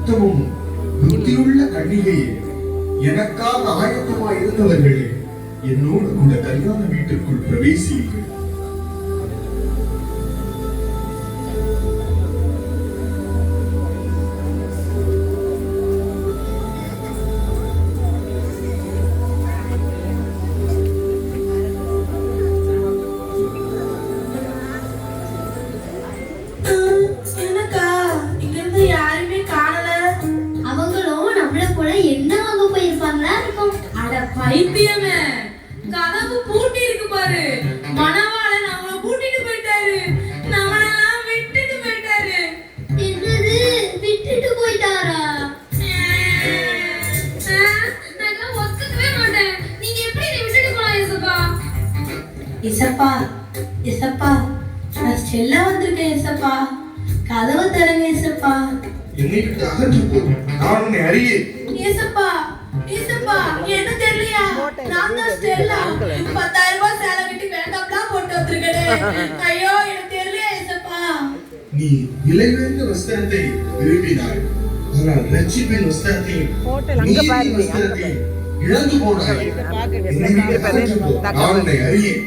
உத்தமமும் புத்தியுள்ள கன்னிகையே, எனக்காக ஆயத்தமாய் இருந்தவர்களே, என்னோடு கூட கல்யாண வீட்டுக்குள் பிரவேசியுங்கள். பைத்தியமே, கதவு பூட்டி இருக்கு பாரு. மணவாளன் அவளை கூட்டிட்டு போயிட்டாரு. நம்மளெல்லாம் விட்டுட்டு போயிட்டாரு. என்னது, விட்டுட்டு போயிட்டாரா? நான் ஒத்துக்கவே மாட்டேன். நீங்க எப்படி என்னை விட்டுட்டு போலாம் ஏசப்பா? ஏசப்பா, ஏசப்பா, நான் ஸ்டெல்லா வந்திருக்கேன் ஏசப்பா. கதவை திறங்க ஏசப்பா. என்னை விட்டு அகன்று போ, நான் உன்னை அறியேன். ஏசப்பா, ஏசப்பா, என்ன தெரியலையா? நான் தான் ஸ்டெல்லா. 10,000 ரூபாய் சேலை கட்டி வேண்டாம்லாம் போட்டு வந்திருக்கேன். ஐயோ, எனக்கு தெரியலையா ஏசப்பா? நீ விலை உயர்ந்த வஸ்திரத்தை விரும்பினாய், ஆனால் ரட்சிப்பின் வஸ்திரத்தையும் நீதியின் வஸ்திரத்தையும் இழந்து போனாய். என்னை விட்டு அகன்று போ, நான் உன்னை அறியேன்.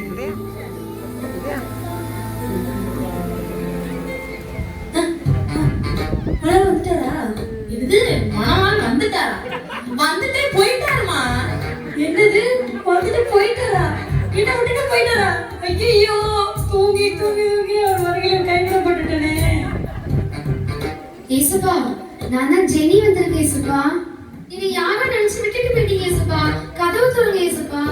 இது மணவாளன் வந்துட்டாரா? வந்துட்டே போயிட்டாருமா? என்னது, வந்துட்டு போயிட்டாரா? என்ன விட்டுட்டு போயிட்டாரா? ஐயோ, தூங்கி தூங்கி தூங்கி அவர் வரையில கைவிட போட்டுட்டேனே. ஏசப்பா, நான் தான் ஜெனி வந்திருக்கேன் ஏசப்பா. நீங்க யாரோ நினைச்சு விட்டுட்டு போயிட்டீங்க ஏசப்பா. கதவு திறங்க ஏசப்பா.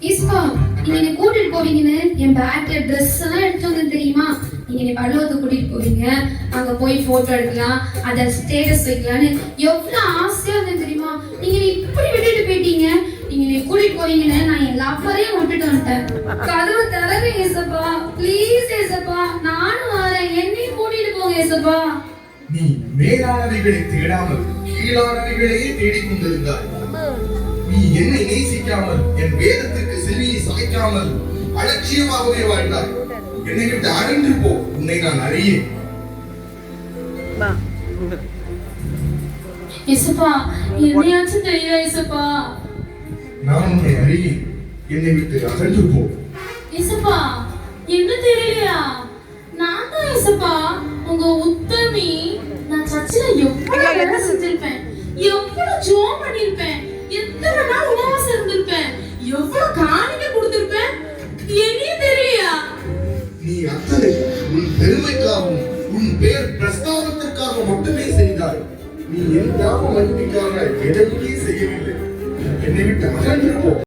ஏசப்பா, நீங்க என்னை கூட்டிட்டு போவீங்கன்னு என் பேக்ல ட்ரெஸ் எல்லாம் எடுத்து வந்து தெரியுமா? நீங்க என்னை பல்லவத்துக்கு கூட்டிட்டு போவீங்க, அங்க போய் போட்டோ எடுக்கலாம், அதை ஸ்டேட்டஸ் வைக்கலான்னு எவ்வளவு ஆசையா இருந்தேன் தெரியுமா? நீங்க என்னை இப்படி விட்டுட்டு போயிட்டீங்க. நீங்க என்னை கூட்டிட்டு போவீங்கன்னு நான் என் லவ்வரையும் விட்டுட்டு வந்துட்டேன். கதவு திறங்க ஏசப்பா, ப்ளீஸ் ஏசப்பா, நானும் வரேன், என்னையும் கூட்டிட்டு போங்க ஏசப்பா. நீ மேலானவைகளை தேடாமல் கீழானவைகளையே தேடிக் கொண்டிருந்தாய். நீ என்னை நேசிக்காமல் என் வேதத்திற்கு செவியை சாய்க்காமல் அலட்சியமாகவே வாழ்ந்தாய். என்னை விட்டு அகன்று போ, உன்னை நான் அறியேன். ஏசப்பா, என்னையாச்சும் தெரியல ஏசப்பா. நான் உன்னை அறியேன், என்னை விட்டு அகன்று போ. ஏசப்பா, என்ன தெரியலையா? நான் தான் ஏசப்பா, உங்க உத்தமி. நான் சர்ச்சில் எவ்வளவு வேலை செஞ்சிருப்பேன், எவ்வளவு ஜோம் பண்ணிருப்பேன், எத்தனை நாள் உபவாசம் இருந்திருப்பேன், எவ்வளவு காணிக்கை கொடுத்திருப்பேன். என்னையே தெரியலையா? நீ அத்தனை உன் பெருமைக்காகவும் உன் பேர் பிரஸ்தாபத்திற்காக மட்டுமே செய்தாய். நீ என் நாம மகிமைக்காக எதையுமே செய்யவில்லை. என்னை விட்டு அகன்று போ.